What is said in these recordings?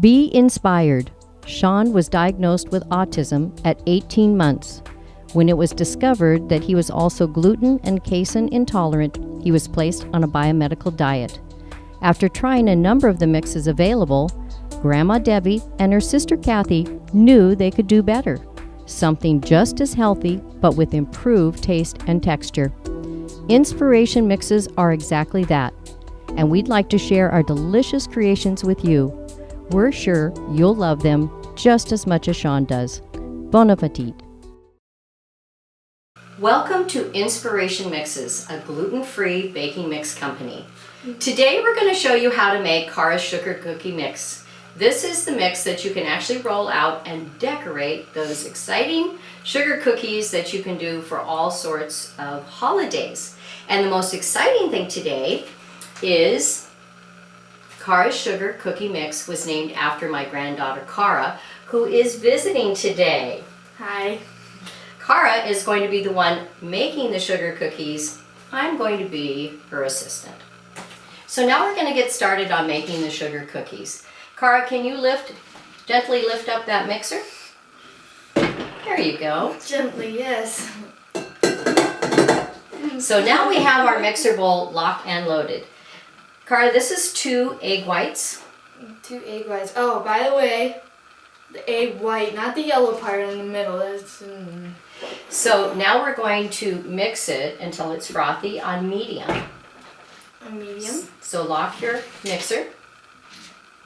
Be inspired. Sean was diagnosed with autism at 18 months. When it was discovered that he was also gluten and casein intolerant, he was placed on a biomedical diet. After trying a number of the mixes available, Grandma Debbie and her sister Kathy knew they could do better. Something just as healthy, but with improved taste and texture. Inspiration mixes are exactly that, and we'd like to share our delicious creations with you. We're sure you'll love them just as much as Sean does. Bon appetit. Welcome to Inspiration Mixes, a gluten-free baking mix company. Today we're going to show you how to make Cara's sugar cookie mix. This is the mix that you can actually roll out and decorate those exciting sugar cookies that you can do for all sorts of holidays. And the most exciting thing today is Cara's sugar cookie mix was named after my granddaughter Cara, who is visiting today. Hi. Cara is going to be the one making the sugar cookies. I'm going to be her assistant. So now we're going to get started on making the sugar cookies. Cara, can you gently lift up that mixer? There you go. Gently, yes. So now we have our mixer bowl locked and loaded. Cara, this is 2 egg whites. 2 egg whites. Oh, by the way, the egg white, not the yellow part in the middle. So now we're going to mix it until it's frothy on medium. On medium? So lock your mixer.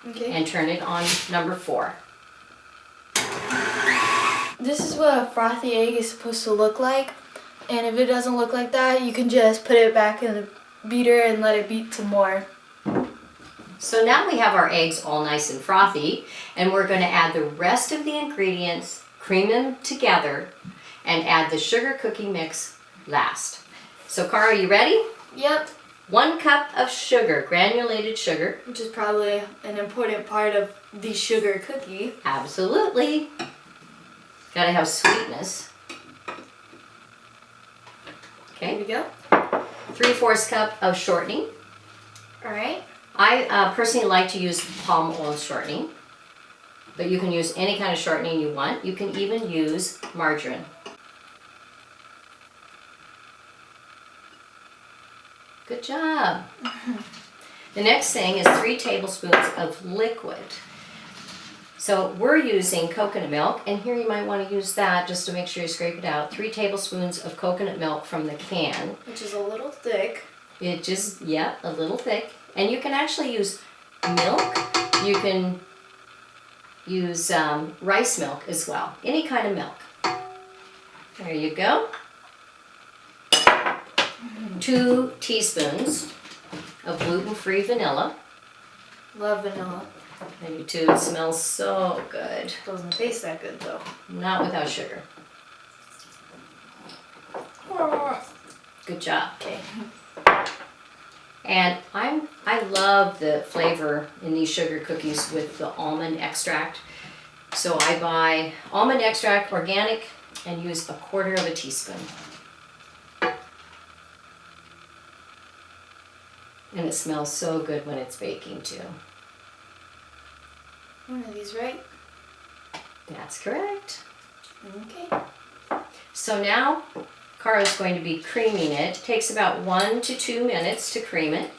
Okay. And turn it on number 4. This is what a frothy egg is supposed to look like. And if it doesn't look like that, you can just put it back in the beater and let it beat some more. So now we have our eggs all nice and frothy, and we're going to add the rest of the ingredients, cream them together, and add the sugar cookie mix last. So Cara, are you ready? Yep. 1 cup of sugar, granulated sugar. Which is probably an important part of the sugar cookie. Absolutely. Gotta have sweetness. Okay. Here we go. 3/4 cup of shortening. Alright. I personally like to use palm oil shortening, but you can use any kind of shortening you want. You can even use margarine. Good job. The next thing is 3 tablespoons of liquid. So we're using coconut milk, and here you might want to use that just to make sure you scrape it out. 3 tablespoons of coconut milk from the can. Which is a little thick. It just, yeah, a little thick. And you can actually use milk. You can use rice milk as well. Any kind of milk. There you go. 2 teaspoons of gluten-free vanilla. Love vanilla. I do too. It smells so good. Doesn't taste that good though. Not without sugar. Good job. Okay. And I love the flavor in these sugar cookies with the almond extract. So I buy almond extract, organic, and use 1/4 teaspoon. And it smells so good when it's baking too. One of these, right? That's correct. Okay. So now Cara's going to be creaming it. It takes about 1 to 2 minutes to cream it.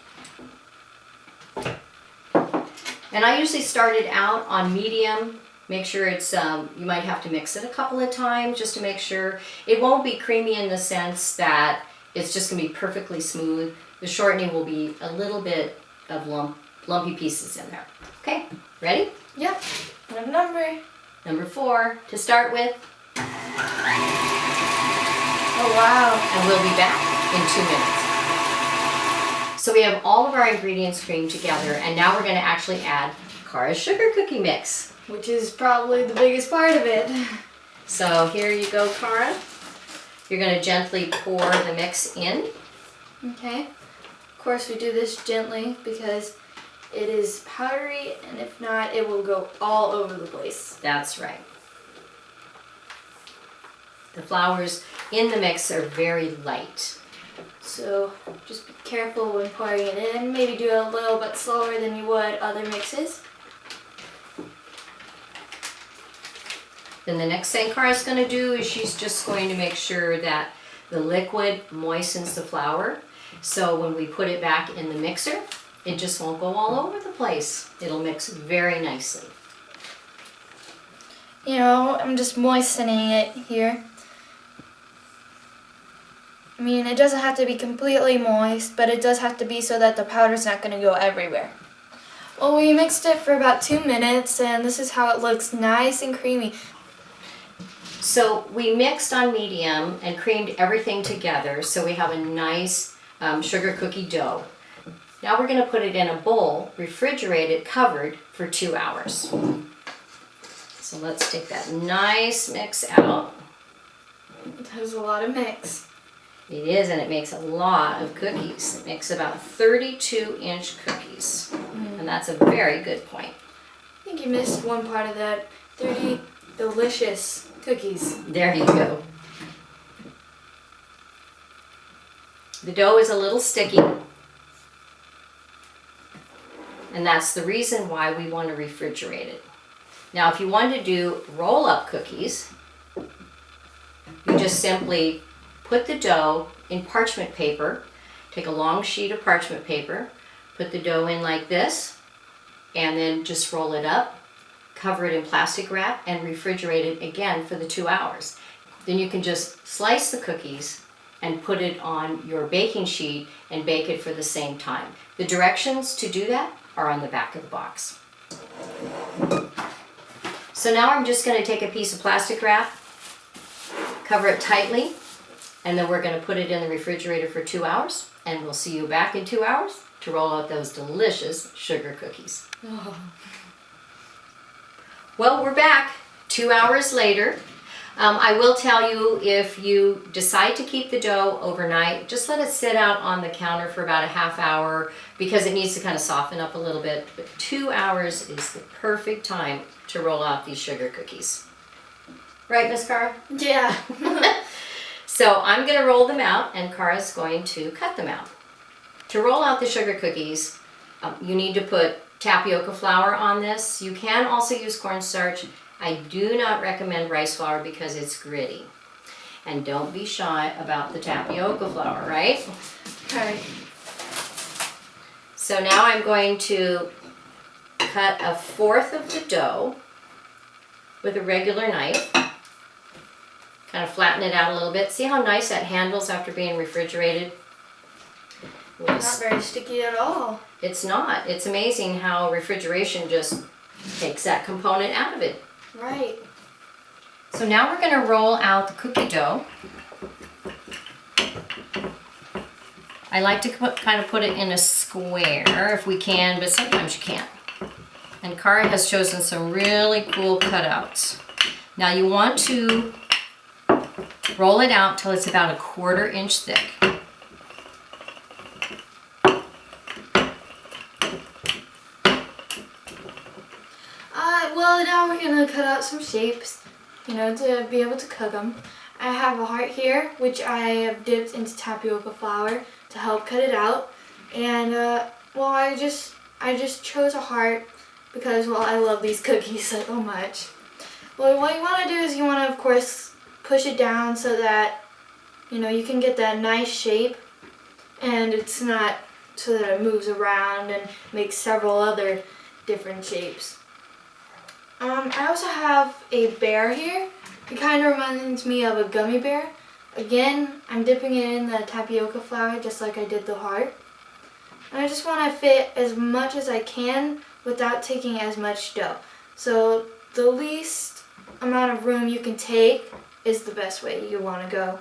And I usually start it out on medium. Make sure it's, you might have to mix it a couple of times just to make sure. It won't be creamy in the sense that it's just going to be perfectly smooth. The shortening will be a little bit of lumpy pieces in there. Okay, ready? Yep. What number? Number 4 to start with. Oh wow. And we'll be back in 2 minutes. So we have all of our ingredients creamed together, and now we're going to actually add Cara's sugar cookie mix. Which is probably the biggest part of it. So here you go, Cara. You're going to gently pour the mix in. Okay. Of course we do this gently because it is powdery, and if not, it will go all over the place. That's right. The flours in the mix are very light. So just be careful when pouring it in. Maybe do it a little bit slower than you would other mixes. Then the next thing Cara's going to do is she's just going to make sure that the liquid moistens the flour. So when we put it back in the mixer, it just won't go all over the place. It'll mix very nicely. You know, I'm just moistening it here. I mean, it doesn't have to be completely moist, but it does have to be so that the powder's not going to go everywhere. Well, we mixed it for about 2 minutes, and this is how it looks, nice and creamy. So we mixed on medium and creamed everything together so we have a nice sugar cookie dough. Now we're going to put it in a bowl, refrigerated, covered for 2 hours. So let's take that nice mix out. It has a lot of mix. It is, and it makes a lot of cookies. It makes about 32-inch cookies, and that's a very good point. I think you missed one part of that. 30 delicious cookies. There you go. The dough is a little sticky, and that's the reason why we want to refrigerate it. Now, if you want to do roll-up cookies, you just simply put the dough in parchment paper. Take a long sheet of parchment paper, put the dough in like this, and then just roll it up, cover it in plastic wrap, and refrigerate it again for the 2 hours. Then you can just slice the cookies and put it on your baking sheet and bake it for the same time. The directions to do that are on the back of the box. So now I'm just going to take a piece of plastic wrap, cover it tightly, and then we're going to put it in the refrigerator for 2 hours, and we'll see you back in 2 hours to roll out those delicious sugar cookies. Oh. Well, we're back 2 hours later. I will tell you, if you decide to keep the dough overnight, just let it sit out on the counter for about a half hour because it needs to kind of soften up a little bit. But 2 hours is the perfect time to roll out these sugar cookies. Right, Miss Cara? Yeah. So I'm going to roll them out, and Cara's going to cut them out. To roll out the sugar cookies, you need to put tapioca flour on this. You can also use cornstarch. I do not recommend rice flour because it's gritty. And don't be shy about the tapioca flour, right? Okay. So now I'm going to cut 1/4 of the dough with a regular knife. Kind of flatten it out a little bit. See how nice that handles after being refrigerated? Not very sticky at all. It's not. It's amazing how refrigeration just takes that component out of it. Right. So now we're going to roll out the cookie dough. I like to kind of put it in a square if we can, but sometimes you can't. And Cara has chosen some really cool cutouts. Now you want to roll it out till it's about 1/4 inch thick. Well, now we're going to cut out some shapes, you know, to be able to cook them. I have a heart here, which I have dipped into tapioca flour to help cut it out. And, well, I just chose a heart because, well, I love these cookies so much. Well, what you want to do is you want to, of course, push it down so that, you know, you can get that nice shape, and it's not so that it moves around and makes several other different shapes. I also have a bear here. It kind of reminds me of a gummy bear. Again, I'm dipping it in the tapioca flour just like I did the heart. And I just want to fit as much as I can without taking as much dough. So the least amount of room you can take is the best way you want to go.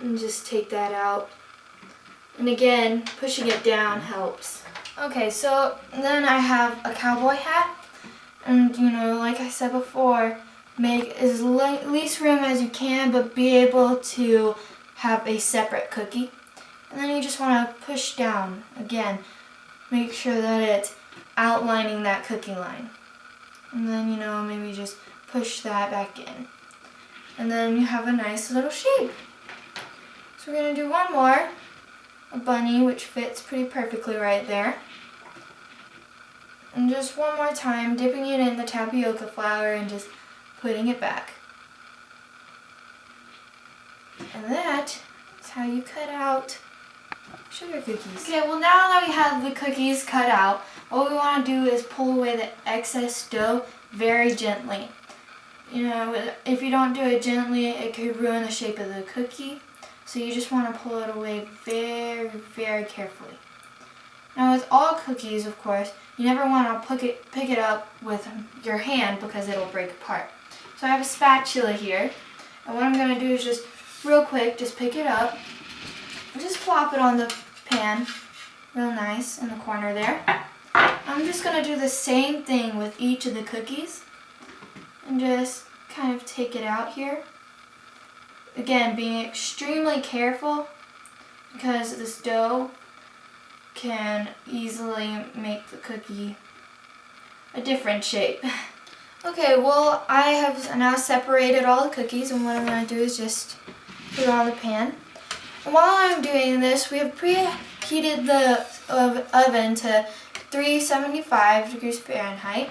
And just take that out. And again, pushing it down helps. Okay, so then I have a cowboy hat. And, you know, like I said before, make as least room as you can, but be able to have a separate cookie. And then you just want to push down. Again, make sure that it's outlining that cookie line. And then, you know, maybe just push that back in. And then you have a nice little shape. So we're going to do one more, a bunny, which fits pretty perfectly right there. And just one more time, dipping it in the tapioca flour and just putting it back. And that is how you cut out sugar cookies. Okay, well now that we have the cookies cut out, what we want to do is pull away the excess dough very gently. You know, if you don't do it gently, it could ruin the shape of the cookie. So you just want to pull it away very, very carefully. Now with all cookies, of course, you never want to pick it up with your hand because it'll break apart. So I have a spatula here, and what I'm going to do is just real quick, just pick it up, and just plop it on the pan, real nice in the corner there. I'm just going to do the same thing with each of the cookies, and just kind of take it out here. Again, being extremely careful because this dough can easily make the cookie a different shape. Okay, well I have now separated all the cookies, and what I'm going to do is just put it on the pan. And while I'm doing this, we have preheated the oven to 375 degrees Fahrenheit.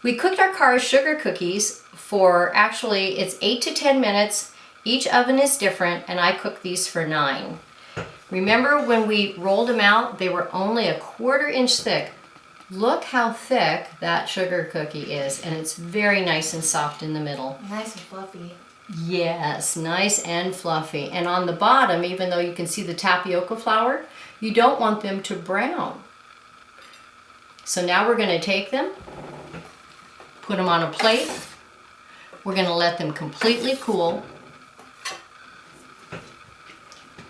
We cooked our Cara sugar cookies for, actually, it's 8 to 10 minutes. Each oven is different, and I cooked these for 9. Remember when we rolled them out, they were only a 1/4 inch thick. Look how thick that sugar cookie is, and it's very nice and soft in the middle. Nice and fluffy. Yes, nice and fluffy. And on the bottom, even though you can see the tapioca flour, you don't want them to brown. So now we're going to take them, put them on a plate. We're going to let them completely cool.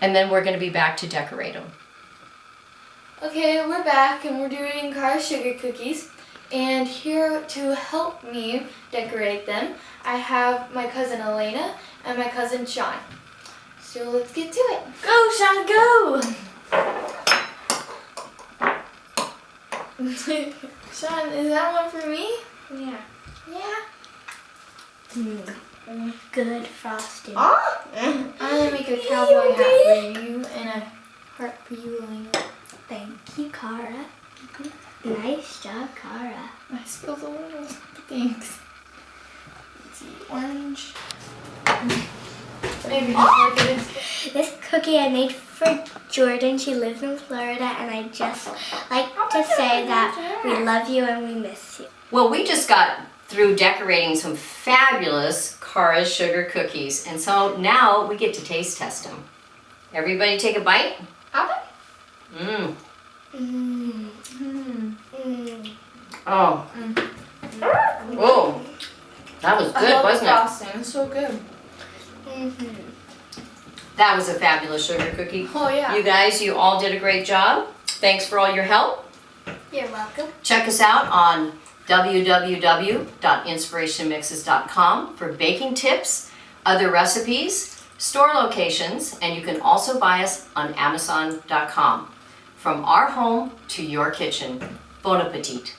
And then we're going to be back to decorate them. Okay, we're back and we're doing Cara sugar cookies. And here to help me decorate them, I have my cousin Elena and my cousin Sean. So let's get to it. Go, Sean, go! Sean, is that one for me? Yeah. Yeah. Good frosting. Oh! I'm gonna make a cowboy hat for you and a heart for you, Elena. Thank you, Cara. Nice job, Cara. I spilled a little. Thanks. Let's see, orange. Maybe just look at it. This cookie I made for Jordan. She lives in Florida, and I just like to say that we love you and we miss you. Well, we just got through decorating some fabulous Cara sugar cookies, and so now we get to taste test them. Everybody take a bite. Mmm. Mm. Mm. Mm. Oh. Oh. That was good, wasn't it? Frosting. It's so good. Mm-hmm. That was a fabulous sugar cookie. Oh yeah. You guys, you all did a great job. Thanks for all your help. You're welcome. Check us out on www.inspirationmixes.com for baking tips, other recipes, store locations, and you can also buy us on Amazon.com. From our home to your kitchen. Bon appetit.